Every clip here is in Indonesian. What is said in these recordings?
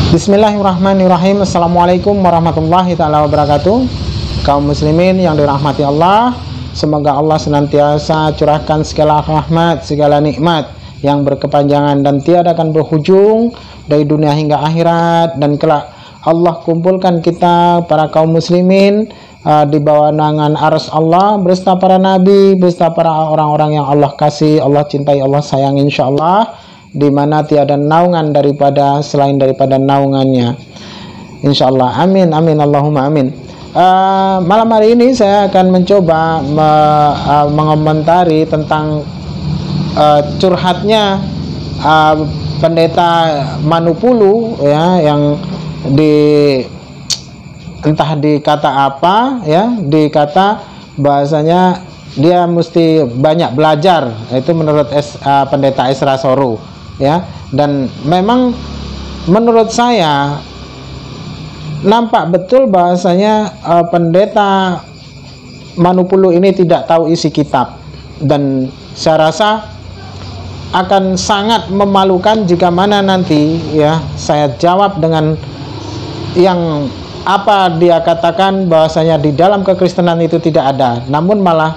Bismillahirrahmanirrahim. Assalamualaikum warahmatullahi ta'ala wabarakatuh. Kaum muslimin yang dirahmati Allah, semoga Allah senantiasa curahkan segala rahmat, segala nikmat yang berkepanjangan dan tiada akan berhujung dari dunia hingga akhirat, dan kelak Allah kumpulkan kita para kaum muslimin di bawah naungan arsy Allah beserta para nabi, beserta para orang-orang yang Allah kasih, Allah cintai, Allah sayang, insyaallah, di mana tiada naungan selain daripada naungannya, insyaallah. Amin amin Allahumma amin. Malam hari ini saya akan mencoba mengomentari tentang curhatnya pendeta Manupulu, ya, yang entah dikata apa, ya, dikata bahasanya dia mesti banyak belajar, itu menurut pendeta Esra Soru, ya. Dan memang menurut saya nampak betul bahasanya pendeta Manupulu ini tidak tahu isi kitab, dan saya rasa akan sangat memalukan jika mana nanti, ya, saya jawab dengan yang apa dia katakan bahwasanya di dalam kekristenan itu tidak ada, namun malah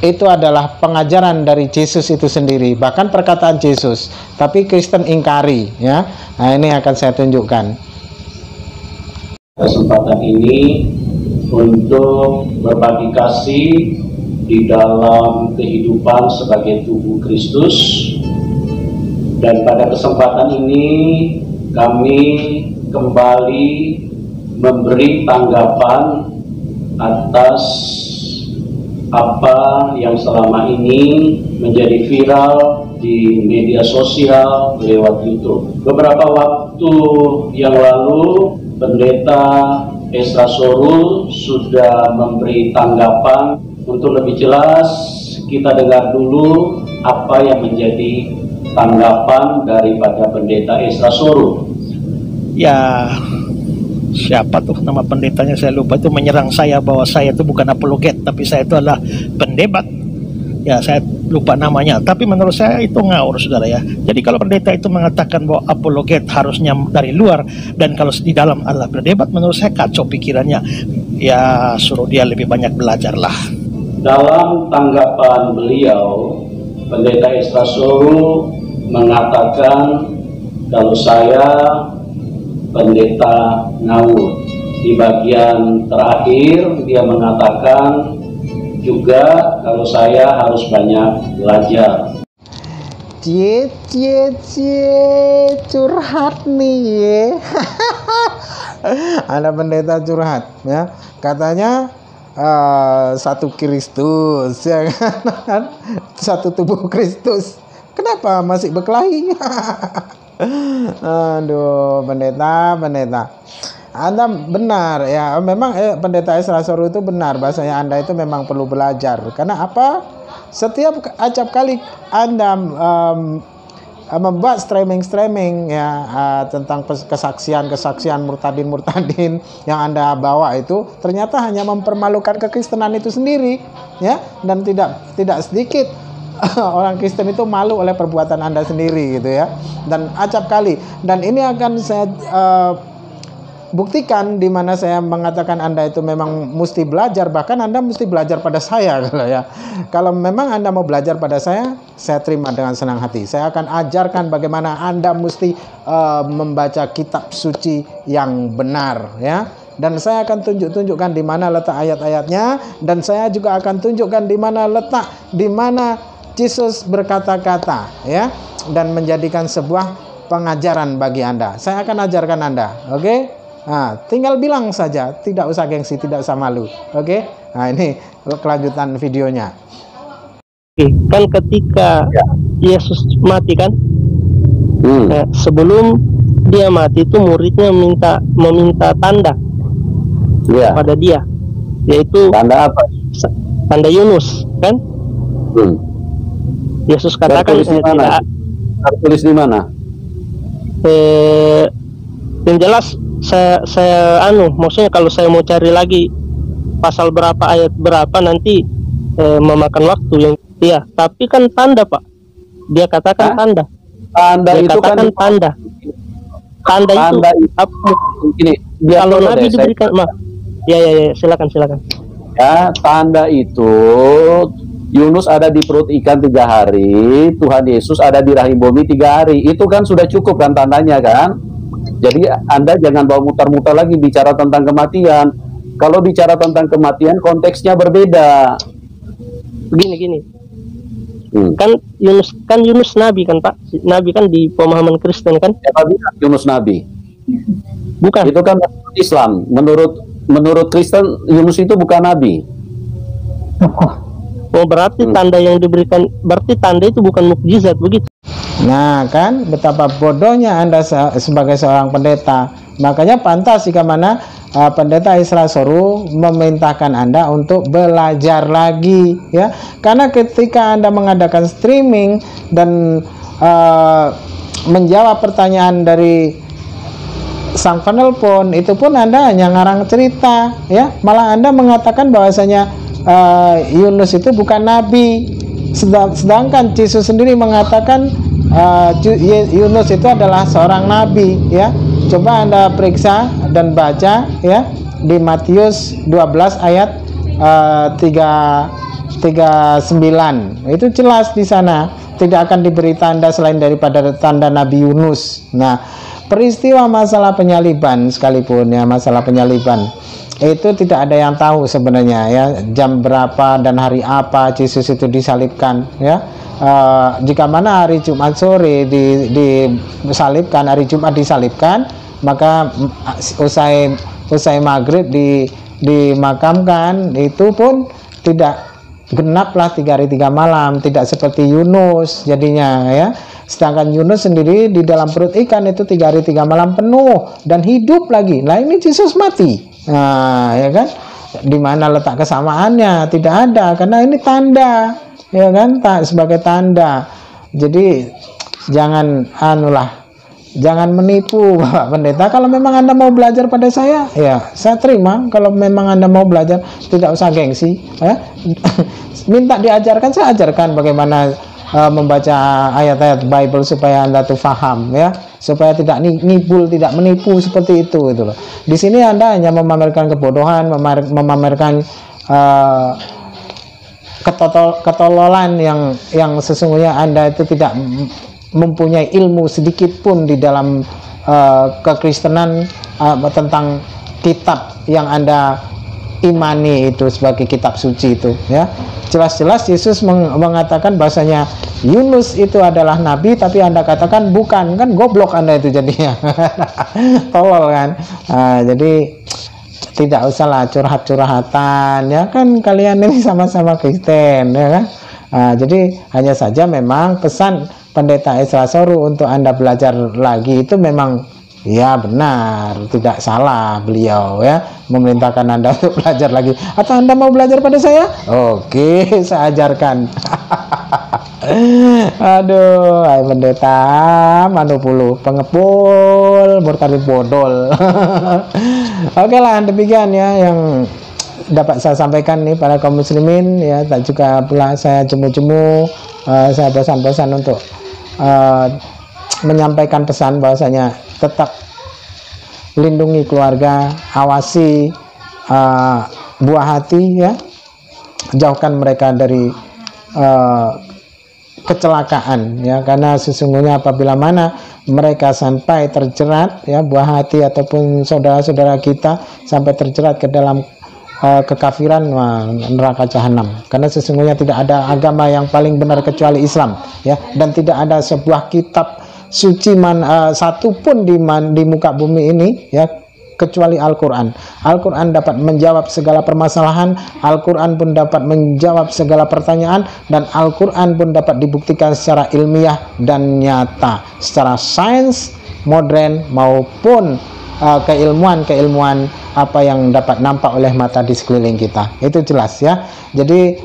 itu adalah pengajaran dari Yesus itu sendiri, bahkan perkataan Yesus, tapi Kristen ingkari, ya. Nah, ini akan saya tunjukkan kesempatan ini untuk berbagi kasih di dalam kehidupan sebagai tubuh Kristus. Dan pada kesempatan ini kami kembali memberi tanggapan atas apa yang selama ini menjadi viral di media sosial lewat YouTube. Beberapa waktu yang lalu pendeta Esra Soru sudah memberi tanggapan. Untuk lebih jelas kita dengar dulu apa yang menjadi tanggapan daripada pendeta Esra Soru. Ya, siapa tuh nama pendetanya saya lupa, itu menyerang saya bahwa saya itu bukan apologet tapi saya itu adalah pendebat. Ya, saya lupa namanya, tapi menurut saya itu ngawur, saudara, ya. Jadi kalau pendeta itu mengatakan bahwa apologet harusnya dari luar, dan kalau di dalam adalah berdebat, menurut saya kacau pikirannya. Ya, suruh dia lebih banyak belajar lah. Dalam tanggapan beliau, pendeta Esra Soru mengatakan kalau saya pendeta ngawur. Di bagian terakhir dia mengatakan juga kalau saya harus banyak belajar. Curhat nih, ya. Ada pendeta curhat, ya, katanya satu Kristus, ya kan? Satu tubuh Kristus, kenapa masih berkelahi? Aduh, pendeta Anda benar, ya. Memang pendeta Esra Soru itu benar, bahasanya Anda itu memang perlu belajar. Karena apa? Setiap acap kali Anda membuat streaming, ya, tentang kesaksian murtadin yang Anda bawa itu ternyata hanya mempermalukan kekristenan itu sendiri, ya. Dan tidak sedikit orang Kristen itu malu oleh perbuatan Anda sendiri, gitu, ya. Dan acap kali, dan ini akan saya buktikan di mana saya mengatakan Anda itu memang mesti belajar, bahkan Anda mesti belajar pada saya, ya. Kalau memang Anda mau belajar pada saya terima dengan senang hati. Saya akan ajarkan bagaimana Anda mesti membaca kitab suci yang benar, ya. Dan saya akan tunjukkan di mana letak ayat-ayatnya, dan saya juga akan tunjukkan di mana Yesus berkata-kata, ya, dan menjadikan sebuah pengajaran bagi Anda. Saya akan ajarkan Anda, oke? Nah, tinggal bilang saja, tidak usah gengsi, tidak usah malu, oke? Nah, ini kelanjutan videonya. Kan ketika Yesus mati, kan, nah, sebelum dia mati itu muridnya meminta tanda, ya, pada dia, yaitu tanda apa? Tanda Yunus, kan? Yesus katakan tidak. Tertulis di mana? Yang jelas saya maksudnya kalau saya mau cari lagi pasal berapa, ayat berapa, nanti memakan waktu yang, ya. Tapi kan tanda, Pak. Dia katakan tanda. Tanda dia itu katakan kan tanda. tanda itu Tanda ini biar kalau dulu Nabi deh, diberikan ya silakan. ya, tanda itu Yunus ada di perut ikan 3 hari, Tuhan Yesus ada di rahim bumi 3 hari. Itu kan sudah cukup kan tandanya kan? Jadi Anda jangan bawa mutar-mutar lagi bicara tentang kematian. Kalau bicara tentang kematian konteksnya berbeda. Gini. Kan Yunus nabi kan Pak. Nabi kan di pemahaman Kristen kan? Siapa bilang Yunus nabi? Bukan. Itu kan Islam. Menurut Kristen Yunus itu bukan nabi. Oh, berarti tanda yang diberikan, berarti tanda itu bukan mukjizat begitu. Nah kan, betapa bodohnya Anda sebagai seorang pendeta. Makanya pantas jika mana pendeta Isra Soru memerintahkan Anda untuk belajar lagi, ya. Karena ketika Anda mengadakan streaming dan menjawab pertanyaan dari sang penelpon, itu pun Anda hanya ngarang cerita, ya. Malah Anda mengatakan bahwasanya Yunus itu bukan nabi, sedangkan Yesus sendiri mengatakan Yunus itu adalah seorang nabi, ya. Coba Anda periksa dan baca, ya, di Matius 12 ayat 39. Itu jelas di sana, tidak akan diberi tanda selain daripada tanda Nabi Yunus. Nah, peristiwa masalah penyaliban sekalipun, ya, masalah penyaliban itu tidak ada yang tahu sebenarnya, ya, jam berapa dan hari apa Yesus itu disalibkan, ya. Jika mana hari Jumat sore disalibkan, hari Jumat disalibkan, maka usai maghrib dimakamkan, itu pun tidak genaplah 3 hari 3 malam, tidak seperti Yunus jadinya, ya. Sedangkan Yunus sendiri di dalam perut ikan itu 3 hari 3 malam penuh dan hidup lagi. Nah, ini Yesus mati. Nah, ya kan? Di mana letak kesamaannya? Tidak ada, karena ini tanda, ya kan? Sebagai tanda. Jadi jangan jangan menipu Bapak Pendeta. Kalau memang Anda mau belajar pada saya, ya saya terima. Kalau memang Anda mau belajar, tidak usah gengsi, ya. Minta diajarkan, saya ajarkan bagaimana membaca ayat-ayat Bible supaya Anda tuh paham, ya, supaya tidak ngibul, tidak menipu seperti itu, gitu loh. Di sini Anda hanya memamerkan kebodohan, memamerkan ketololan yang sesungguhnya Anda itu tidak mempunyai ilmu sedikit pun di dalam kekristenan tentang kitab yang Anda imani itu sebagai kitab suci itu, ya. Jelas-jelas Yesus mengatakan bahasanya Yunus itu adalah nabi, tapi Anda katakan bukan, kan goblok Anda itu jadinya. Tolol kan. Jadi tidak usahlah curhat-curhatan, ya kan, kalian ini sama-sama Kristen, ya kan. Jadi hanya saja memang pesan Pendeta Isra Soru untuk Anda belajar lagi itu memang, ya, benar, tidak salah beliau, ya, memerintahkan Anda untuk belajar lagi. Atau Anda mau belajar pada saya? Oke, saya ajarkan. Aduh, ay pendeta manupulu pengepul berkali bodol. Oke lah, demikian, ya, yang dapat saya sampaikan nih para kaum muslimin, ya. Tak juga pula saya jemu-jemu, saya bosan-bosan untuk menyampaikan pesan bahwasanya tetap lindungi keluarga, awasi buah hati, ya, jauhkan mereka dari kecelakaan, ya, karena sesungguhnya apabila mana mereka sampai terjerat, ya, buah hati ataupun saudara-saudara kita sampai terjerat ke dalam kekafiran, neraka jahanam. Karena sesungguhnya tidak ada agama yang paling benar kecuali Islam, ya, dan tidak ada sebuah kitab suci satu pun di muka bumi ini, ya, kecuali Al-Quran. Al-Quran dapat menjawab segala permasalahan, Al-Quran pun dapat menjawab segala pertanyaan, dan Al-Quran pun dapat dibuktikan secara ilmiah dan nyata, secara sains modern maupun keilmuan apa yang dapat nampak oleh mata di sekeliling kita. Itu jelas, ya. Jadi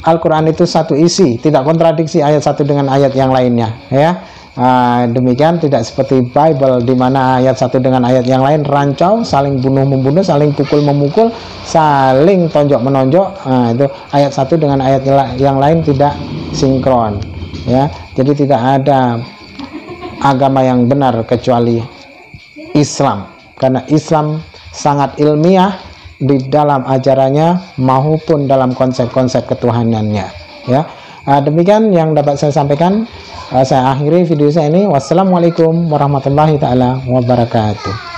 Al-Quran itu satu isi, tidak kontradiksi ayat satu dengan ayat yang lainnya, ya. Demikian, tidak seperti Bible di mana ayat satu dengan ayat yang lain rancau, saling bunuh membunuh, saling pukul memukul, saling tonjok menonjok. Itu ayat satu dengan ayat yang lain tidak sinkron, ya. Jadi tidak ada agama yang benar kecuali Islam, karena Islam sangat ilmiah di dalam ajarannya maupun dalam konsep-konsep ketuhanannya, ya. Demikian yang dapat saya sampaikan. Saya akhiri video saya ini. Wassalamualaikum warahmatullahi taala wabarakatuh.